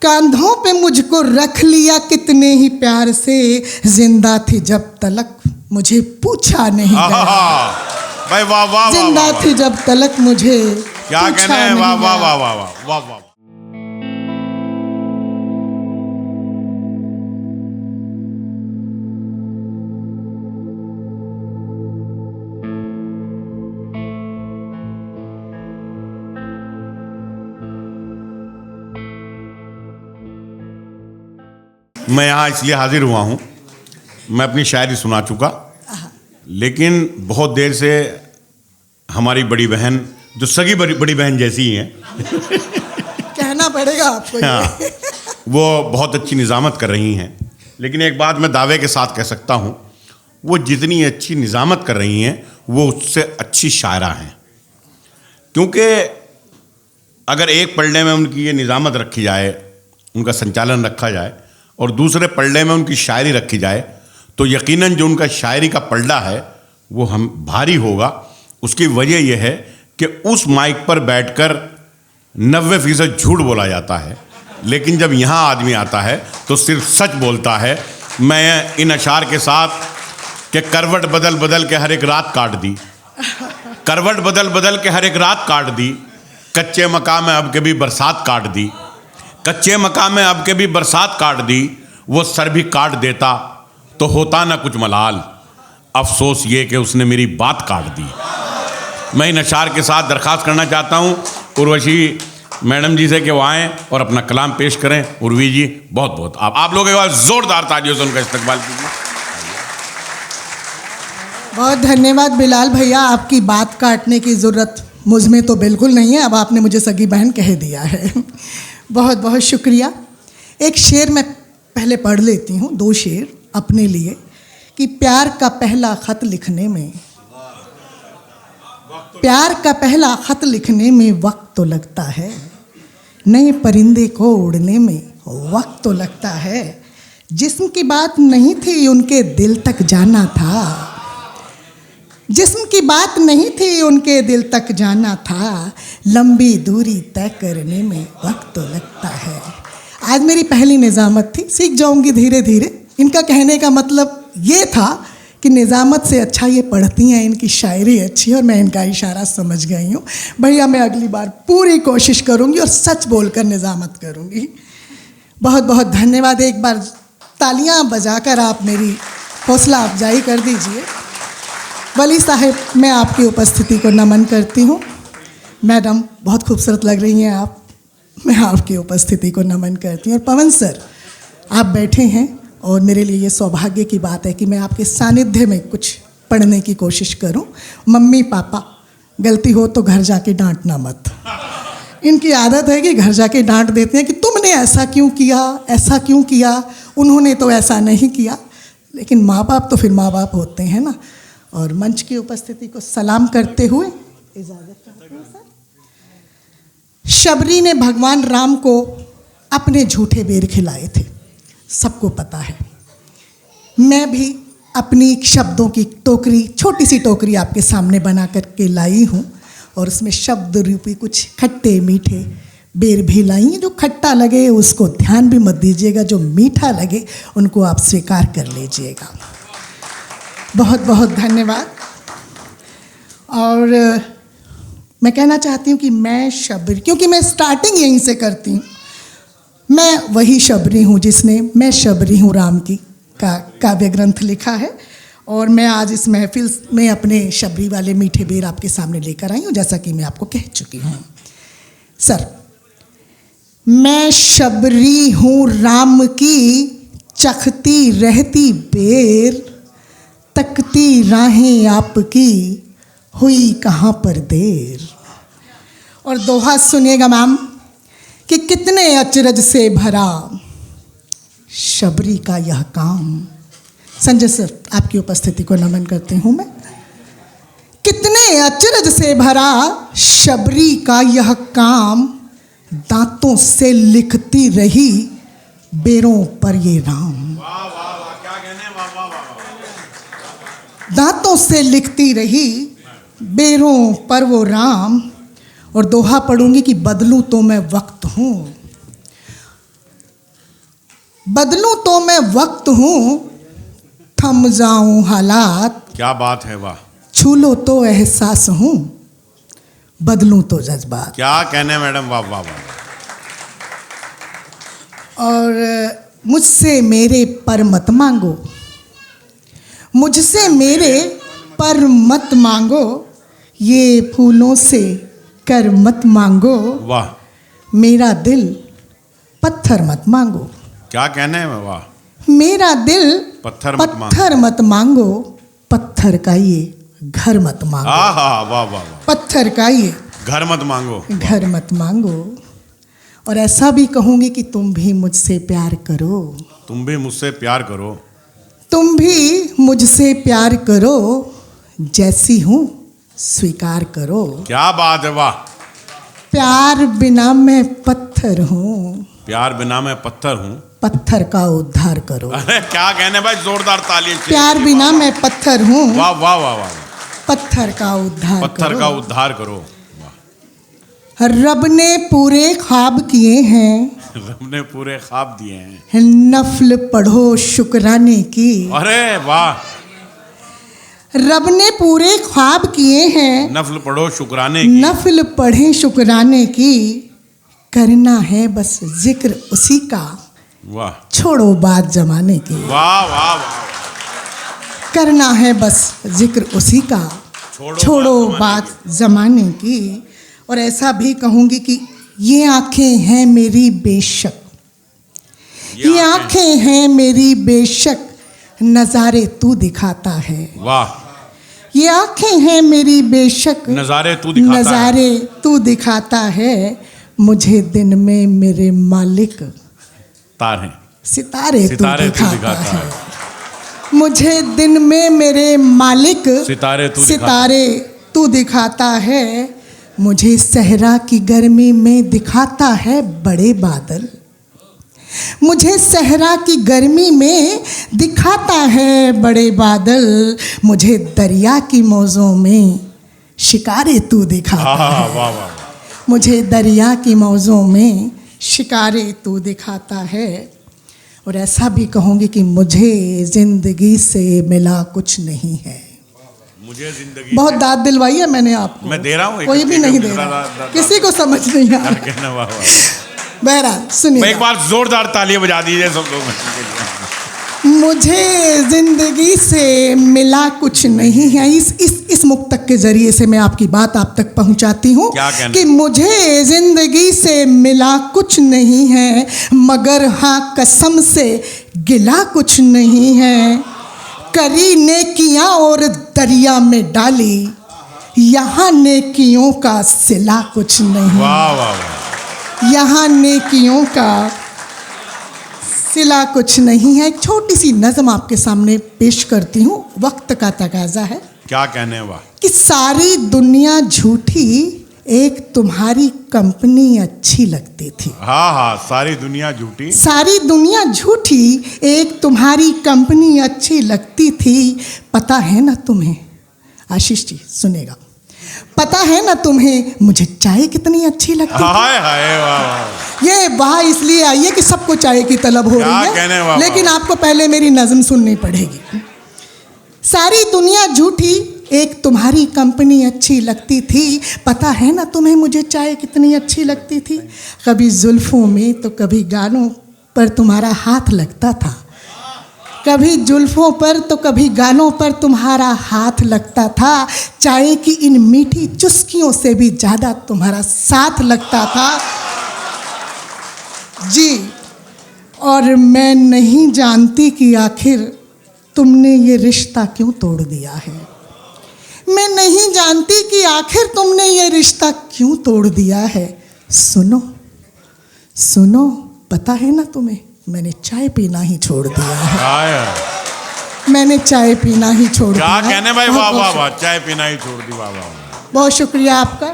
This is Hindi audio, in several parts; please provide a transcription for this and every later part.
कांधों पे मुझको रख लिया कितने ही प्यार से, जिंदा थी जब तलक मुझे पूछा नहीं गया। भाई वाह वाह, जिंदा थी जब तलक मुझे क्या कहने हैं, वाह वाह वाह वाह वाह वाह। मैं यहाँ इसलिए हाजिर हुआ हूँ, मैं अपनी शायरी सुना चुका, लेकिन बहुत देर से हमारी बड़ी बहन, जो सगी बड़ी बहन जैसी ही हैं कहना पड़ेगा आपको हाँ, वो बहुत अच्छी निज़ामत कर रही हैं। लेकिन एक बात मैं दावे के साथ कह सकता हूँ, वो जितनी अच्छी निज़ामत कर रही हैं वो उससे अच्छी शायरा हैं। क्योंकि अगर एक पलड़े में उनकी ये निज़ामत रखी जाए, उनका संचालन रखा जाए, और दूसरे पलड़े में उनकी शायरी रखी जाए, तो यकीनन जो उनका शायरी का पलड़ा है वो हम भारी होगा। उसकी वजह यह है कि उस माइक पर बैठकर 90% झूठ बोला जाता है, लेकिन जब यहाँ आदमी आता है तो सिर्फ सच बोलता है। मैं इन अशार के साथ कि करवट बदल बदल के हर एक रात काट दी, करवट बदल बदल के हर एक रात काट दी, कच्चे मकान में अब के भी बरसात काट दी, कच्चे मकान में अब के भी बरसात काट दी, वो सर भी काट देता तो होता ना कुछ मलाल, अफसोस ये कि उसने मेरी बात काट दी। मैं इन अशार के साथ दरख्वास्त करना चाहता हूँ उर्वशी मैडम जी से कि वो आएँ और अपना कलाम पेश करें। उर्वी जी बहुत बहुत आप लोग एक बार जोरदार तालियों से उनका इस्तकबाल कीजिए। बहुत धन्यवाद बिलाल भैया, आपकी बात काटने की ज़रूरत मुझ में तो बिल्कुल नहीं है, अब आपने मुझे सगी बहन कह दिया है। बहुत बहुत शुक्रिया। एक शेर मैं पहले पढ़ लेती हूँ, 2 शेर अपने लिए, कि प्यार का पहला ख़त लिखने में, प्यार का पहला ख़त लिखने में वक्त तो लगता है, नए परिंदे को उड़ने में वक्त तो लगता है, जिस्म की बात नहीं थी उनके दिल तक जाना था, जिस्म की बात नहीं थी उनके दिल तक जाना था, लंबी दूरी तय करने में वक्त तो लगता है। आज मेरी पहली निज़ामत थी, सीख जाऊंगी धीरे धीरे। इनका कहने का मतलब ये था कि निज़ामत से अच्छा ये पढ़ती हैं, इनकी शायरी अच्छी है और मैं इनका इशारा समझ गई हूँ। भैया मैं अगली बार पूरी कोशिश करूँगी और सच बोलकर निज़ामत करूँगी। बहुत बहुत धन्यवाद। एक बार तालियाँ बजाकर आप मेरी हौसला अफजाई कर दीजिए। वली साहब, मैं आपकी उपस्थिति को नमन करती हूँ। मैडम बहुत खूबसूरत लग रही हैं आप, मैं आपकी उपस्थिति को नमन करती हूँ। और पवन सर, आप बैठे हैं और मेरे लिए ये सौभाग्य की बात है कि मैं आपके सानिध्य में कुछ पढ़ने की कोशिश करूँ। मम्मी पापा, गलती हो तो घर जाके डांटना मत। इनकी आदत है कि घर जाके डांट देते हैं कि तुमने ऐसा क्यों किया, ऐसा क्यों किया, उन्होंने तो ऐसा नहीं किया। लेकिन माँ बाप तो फिर माँ बाप होते हैं ना। और मंच की उपस्थिति को सलाम करते हुए इजाज़त चाहते हैं सर। शबरी ने भगवान राम को अपने झूठे बेर खिलाए थे, सबको पता है। मैं भी अपनी शब्दों की टोकरी, छोटी सी टोकरी आपके सामने बना करके लाई हूँ और उसमें शब्द रूपी कुछ खट्टे मीठे बेर भी लाई हैं। जो खट्टा लगे उसको ध्यान भी मत दीजिएगा, जो मीठा लगे उनको आप स्वीकार कर लीजिएगा। बहुत बहुत धन्यवाद। और मैं कहना चाहती हूँ कि मैं शबरी, क्योंकि मैं स्टार्टिंग यहीं से करती हूँ, मैं वही शबरी हूँ जिसने मैं शबरी हूँ राम की का काव्य ग्रंथ लिखा है। और मैं आज इस महफिल में अपने शबरी वाले मीठे बेर आपके सामने लेकर आई हूँ, जैसा कि मैं आपको कह चुकी हूँ। सर, मैं शबरी हूँ राम की चखती रहती बेर, तकती राहें आपकी हुई कहाँ पर देर। और दोहा सुनिएगा मैम, कि कितने अचरज से भरा शबरी का यह काम। संजय सर, आपकी उपस्थिति को नमन करती हूँ मैं। कितने अचरज से भरा शबरी का यह काम, दांतों से लिखती रही बेरों पर ये राम। दांतों से लिखती रही बेरों पर वो राम। और दोहा पढ़ूंगी कि बदलूं तो मैं वक्त हूँ, बदलूं तो मैं वक्त हूँ, थम जाऊं हालात, क्या बात है, वाह। छू लो तो एहसास हूँ, बदलूं तो जज्बात। क्या कहने मैडम, वाह वाह वाह। और मुझसे मेरे पर मत मांगो, मुझसे मेरे पर मत मांगो, ये फूलों से कर मत मांगो, वाह। मेरा दिल पत्थर मत मांगो। क्या कहने हैं, वाह। मेरा दिल पत्थर मत मांगो। पत्थर मत मांगो, पत्थर का ये घर मत मांगो। हाँ हाँ, वाह वाह वाह। पत्थर का ये घर मत मांगो, घर मत मांगो। और ऐसा भी कहूंगी कि तुम भी मुझसे प्यार करो, तुम भी मुझसे प्यार करो, तुम भी मुझसे प्यार करो, जैसी हूँ स्वीकार करो। क्या बात है, वाह। प्यार बिना मैं पत्थर हूँ, प्यार बिना मैं पत्थर हूँ, पत्थर का उद्धार करो। अरे क्या कहने भाई, जोरदार तालियां चाहिए। प्यार बिना मैं पत्थर हूँ, वाह वाह वाह वाह। पत्थर का उद्धार पत्थर करो। का उद्धार करो, रब ने पूरे ख्वाब किए हैं, रब ने पूरे ख्वाब दिए हैं, नफल पढ़ो शुक्राने की। अरे वाह। रब ने पूरे ख्वाब किए हैं, नफल पढ़ो शुक्राने की, नफल पढ़े शुक्राने की, करना है बस जिक्र उसी का, वाह। छोड़ो बात जमाने की। वाह वाह वाह। करना है बस जिक्र उसी का, छोड़ो बात जमाने की। और ऐसा भी कहूंगी कि ये आंखें हैं मेरी बेशक, ये आंखें हैं मेरी बेशक, नजारे तू दिखाता है। वाह। ये आंखें हैं मेरी बेशक, नजारे तू दिखाता है, नजारे तू दिखाता है, मुझे दिन में मेरे मालिक तारे सितारे तू सितारे तू दिखाता दिखाता है। मुझे दिन में मेरे मालिक सितारे तू दिखाता है, मुझे सहरा की गर्मी में दिखाता है बड़े बादल, मुझे सहरा की गर्मी में दिखाता है बड़े बादल, मुझे दरिया की मौजों में शिकारे तू दिखाता है। वाह वाह। मुझे दरिया की मौजों में शिकारे तू दिखाता है। और ऐसा भी कहूँगी कि मुझे ज़िंदगी से मिला कुछ नहीं है। मुझे जिंदगी बहुत दाद दिलवाई है मैंने आपको, मैं दे रहा हूँ, कोई भी नहीं दे रहा, किसी को समझ नहीं आ रहा। कहना, वाह वाह। बहरहाल सुनिए, एक बार जोरदार तालियां बजा दीजिए सब लोग। मुझे जिंदगी से मिला कुछ नहीं है। इस मुक्तक के जरिए से मैं आपकी बात आप तक पहुंचाती हूँ कि मुझे जिंदगी से मिला कुछ नहीं है, मगर हाँ कसम से गिला कुछ नहीं है। करी नेकियां और दरिया में डाली, यहाँ नेकियों का सिला कुछ नहीं। वाह वाह वाह। यहाँ नेकियों का सिला कुछ नहीं है। एक छोटी सी नज़म आपके सामने पेश करती हूँ, वक्त का तकाजा है। क्या कहने, वाह। कि सारी दुनिया झूठी, एक तुम्हारी कंपनी अच्छी लगती थी। हाँ हाँ, सारी दुनिया झूठी, सारी दुनिया झूठी, एक तुम्हारी कंपनी अच्छी लगती थी। पता है ना तुम्हें, आशीष जी सुनेगा, पता है ना तुम्हें मुझे चाय कितनी अच्छी लगती है। हाय हाय, वाह वाह। ये वाह इसलिए आई है कि सबको चाय की तलब हो रही है, लेकिन आपको पहले मेरी नज़म सुननी पड़ेगी। सारी दुनिया झूठी, एक तुम्हारी कंपनी अच्छी लगती थी। पता है ना तुम्हें मुझे चाय कितनी अच्छी लगती थी। कभी जुल्फों में तो कभी गालों पर तुम्हारा हाथ लगता था, कभी जुल्फों पर तो कभी गालों पर तुम्हारा हाथ लगता था। चाय की इन मीठी चुस्कियों से भी ज़्यादा तुम्हारा साथ लगता था जी। और मैं नहीं जानती कि आखिर तुमने ये रिश्ता क्यों तोड़ दिया है। मैं नहीं जानती कि आखिर तुमने ये रिश्ता क्यों तोड़ दिया है। सुनो सुनो, पता है ना तुम्हें मैंने चाय पीना ही छोड़ दिया है। मैंने चाय पीना ही छोड़ दिया। क्या कहने भाई, वाह वाह वाह। चाय पीना ही छोड़ दी, वाह वाह। बहुत शुक्रिया आपका।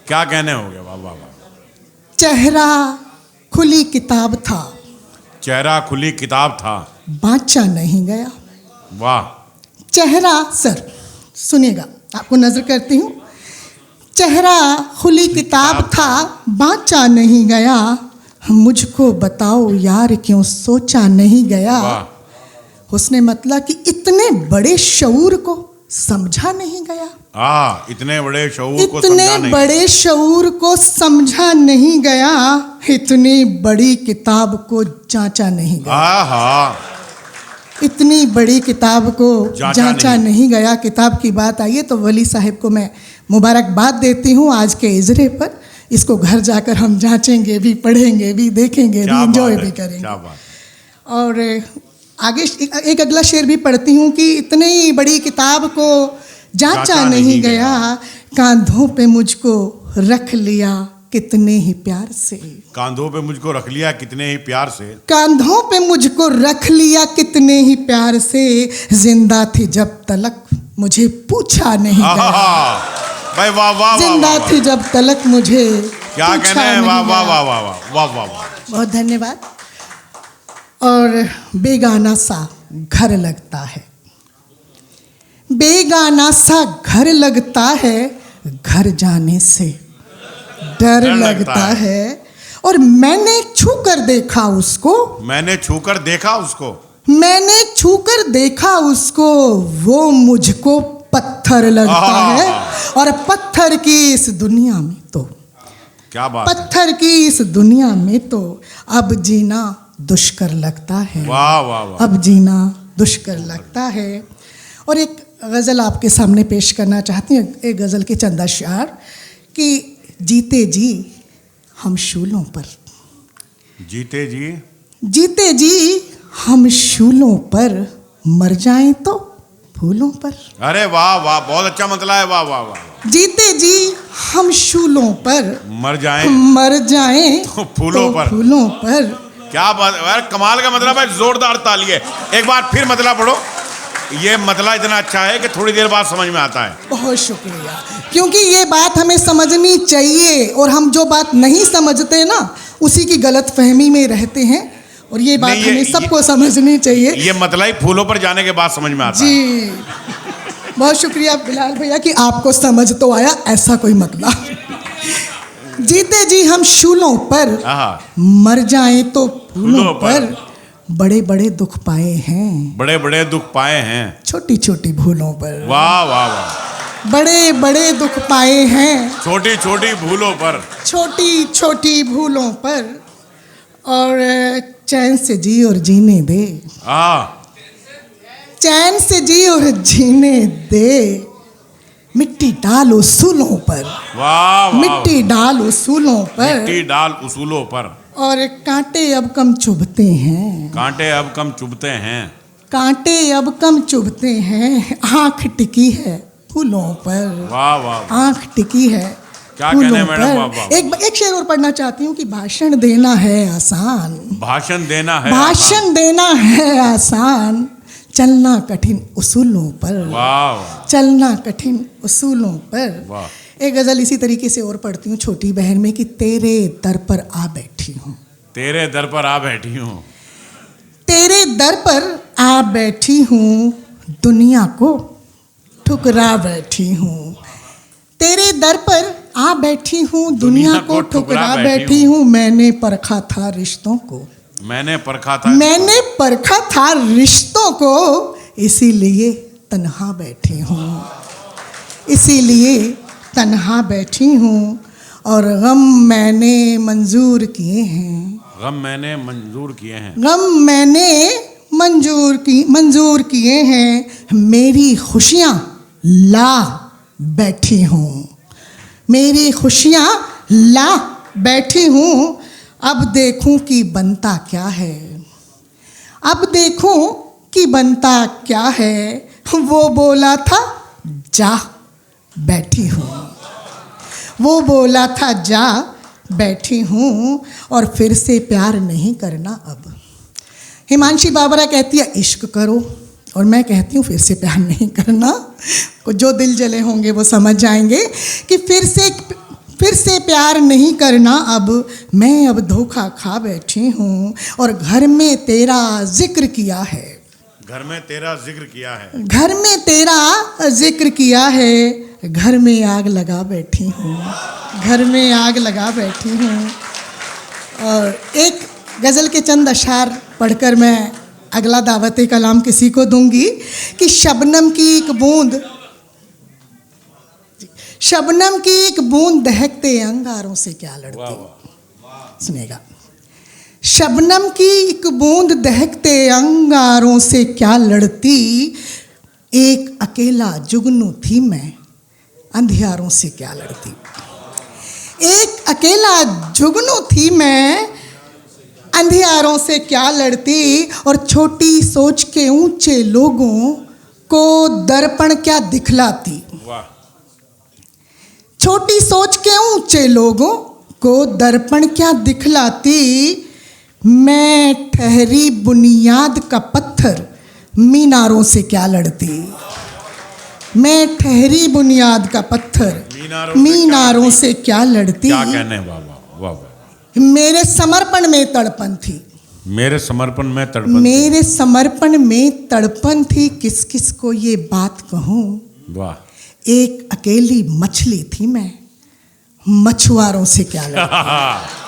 क्या कहने हो गया, वाह वाह वाह। चेहरा खुली किताब था, चेहरा खुली किताब था, बाँचा नहीं गया। वाह। चेहरा, सर सुनिएगा, आपको नजर करती हूँ। चेहरा खुली किताब था, बाँचा नहीं गया, मुझको बताओ यार क्यों सोचा नहीं गया। उसने मतलब कि इतने बड़े शऊर को समझा नहीं गया। इतने बड़े शऊर को इतने बड़े शऊर को समझा नहीं गया, इतनी बड़ी किताब को जांचा नहीं गया। इतनी बड़ी किताब को जांचा नहीं गया। किताब की बात आई है तो वली साहब को मैं मुबारकबाद देती हूँ आज के इजरे पर। इसको घर जाकर हम जांचेंगे भी, पढ़ेंगे भी, देखेंगे भी, एंजॉय भी करेंगे। और आगे एक अगला शेर भी पढ़ती हूँ कि इतनी बड़ी किताब को जांचा नहीं गया, कांधों पे मुझको रख लिया कितने ही प्यार से। कांधों पे मुझको रख लिया कितने ही प्यार से। कांधों पे मुझको रख लिया कितने ही प्यार से, जिंदा थी जब तलक मुझे पूछा नहीं गया। भाई वाह वाह। जिंदा थी जब तलक मुझे क्या कहना है। वाह वाह वाह वाह वाह वाह वाह। बहुत धन्यवाद। और बेगाना सा घर लगता है, बेगाना सा घर लगता है, घर जाने से डर लगता है। और मैंने छूकर देखा उसको, मैंने छूकर देखा उसको, मैंने छूकर देखा उसको, वो मुझको पत्थर लगता है। और पत्थर की इस दुनिया में तो, क्या बात, पत्थर की इस दुनिया में तो अब जीना दुष्कर लगता है। वाह वाह वाह। अब जीना दुष्कर लगता है। और एक गज़ल आपके सामने पेश करना चाहती हूँ, एक गज़ल के चंद अशआर कि जीते जी हम शूलों पर, जीते जी, जीते जी हम शूलों पर, मर जाएं तो फूलों पर। अरे वाह वाह, बहुत अच्छा मतलब है। वाह वाह वाह। जीते जी हम शूलों पर, मर जाएं, मर जाएं तो फूलों पर, फूलों पर। क्या बात है, कमाल का मतलब है। जोरदार ताली है। एक बार फिर मतलब पढ़ो। ये मतलब इतना अच्छा है कि थोड़ी देर बाद समझ में आता है। बहुत शुक्रिया, क्योंकि ये बात हमें समझनी चाहिए और हम जो बात नहीं समझते ना उसी की गलत फहमी में रहते हैं, और ये बात हमें सबको समझनी चाहिए। ये मतलब ही फूलों पर जाने के बाद समझ में आता है। जी बहुत शुक्रिया बिलाल भैया कि आपको समझ तो आया, ऐसा कोई मतलब। जीते जी हम शूलों पर, मर जाएं तो फूलों पर, बड़े बड़े दुख पाए हैं, बड़े बड़े दुख पाए हैं, छोटी छोटी भूलों पर। वाह वाह वाह। बड़े बड़े दुख पाए हैं, छोटी छोटी भूलों पर, छोटी छोटी भूलों पर। और चैन से जी और जीने दे, चैन से जी और जीने दे, मिट्टी डाल उसूलों पर। वाह, मिट्टी डाल उसूलों पर, मिट्टी डाल उसूलों पर। और कांटे अब कम चुभते हैं, कांटे अब कम चुभते हैं, कांटे अब कम चुभते हैं, आंख टिकी है फूलों पर। वाह वाह। आंख टिकी है क्या कहने मैडम। वाह वाह। एक शेर और पढ़ना चाहती हूँ कि भाषण देना है आसान, भाषण देना है, भाषण देना है आसान, चलना कठिन उसूलों पर। वाह। चलना कठिन उसूलों पर। वाह। एक गजल इसी तरीके से और पढ़ती हूँ छोटी बहन में कि तेरे दर पर आ बैठी हूँ, तेरे दर पर आ बैठी हूँ, तेरे दर पर आ बैठी हूँ, दुनिया को ठुकरा बैठी हूँ। तेरे दर पर आ बैठी हूँ, दुनिया को ठुकरा बैठी हूँ। मैंने परखा था रिश्तों को, मैंने परखा था, मैंने परखा था रिश्तों को, इसीलिए तन्हा बैठी हूँ, इसीलिए तन्हा बैठी हूँ। और गम मैंने मंजूर किए हैं, गम मैंने मंजूर किए हैं, गम मैंने मंजूर किए हैं, मेरी खुशियाँ ला बैठी हूँ, मेरी खुशियाँ ला बैठी हूँ। अब देखूं कि बनता क्या है, अब देखूं कि बनता क्या है, वो बोला था जा बैठी हूँ, वो बोला था जा बैठी हूँ। और फिर से प्यार नहीं करना अब। हिमांशी बाबरा कहती है इश्क करो, और मैं कहती हूँ फिर से प्यार नहीं करना। जो दिल जले होंगे वो समझ जाएंगे कि फिर से प्यार नहीं करना अब। मैं अब धोखा खा बैठी हूँ, और घर में तेरा जिक्र किया है, घर में तेरा जिक्र किया है, घर में तेरा जिक्र किया है, घर में आग लगा बैठी हूँ, घर में आग लगा बैठी हूँ। और एक गज़ल के चंद अशार पढ़कर मैं अगला दावत कलाम किसी को दूंगी कि शबनम की एक बूंद दहकते अंगारों से क्या लड़ती। सुनेगा। शबनम की एक बूंद दहकते अंगारों से क्या लड़ती, एक अकेला जुगनू थी मैं अंधियारों से क्या लड़ती। एक अकेला जुगनू थी मैं अंधियारों से क्या लड़ती, और छोटी सोच के ऊंचे लोगों को दर्पण क्या दिखलाती। छोटी सोच के ऊंचे लोगों को दर्पण क्या दिखलाती, मैं ठहरी बुनियाद का पत्थर मीनारों से क्या लड़ती। मैं ठहरी बुनियाद का पत्थर मीनारों से क्या लड़ती। क्या कहने बाबा, वाह वाह। मेरे समर्पण में तड़पन थी, मेरे समर्पण में तड़पन, मेरे समर्पण में तड़पन थी, किस किस को ये बात कहूँ। वाह। एक अकेली मछली थी मैं मछुआरों से क्या लड़ती।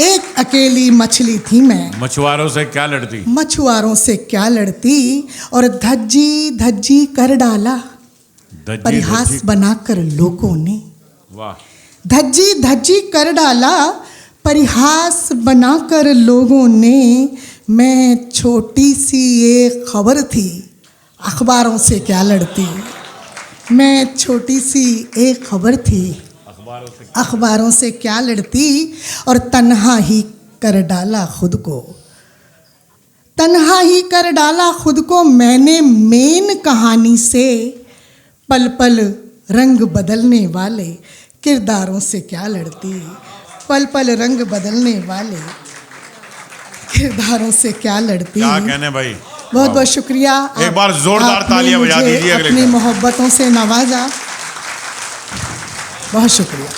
एक अकेली मछली थी मैं मछुआरों से क्या लड़ती, मछुआरों से क्या लड़ती, और धज्जी धज्जी कर डाला परिहास बनाकर लोगों ने। वाह। धज्जी धज्जी कर डाला परिहास बनाकर लोगों ने, मैं छोटी सी एक खबर थी अखबारों से क्या लड़ती। मैं छोटी सी एक खबर थी अखबारों से क्या लड़ती, और तन्हा ही कर डाला खुद को, तन्हा ही कर डाला खुद को मैंने मेन कहानी से, पल पल रंग बदलने वाले किरदारों से क्या लड़ती। पल पल रंग बदलने वाले किरदारों से क्या लड़ती। क्या कहने भाई। बहुत बहुत शुक्रिया। एक बार जोरदार तालियां बजा दीजिए। अपनी मोहब्बतों से नवाजा। बहुत शुक्रिया।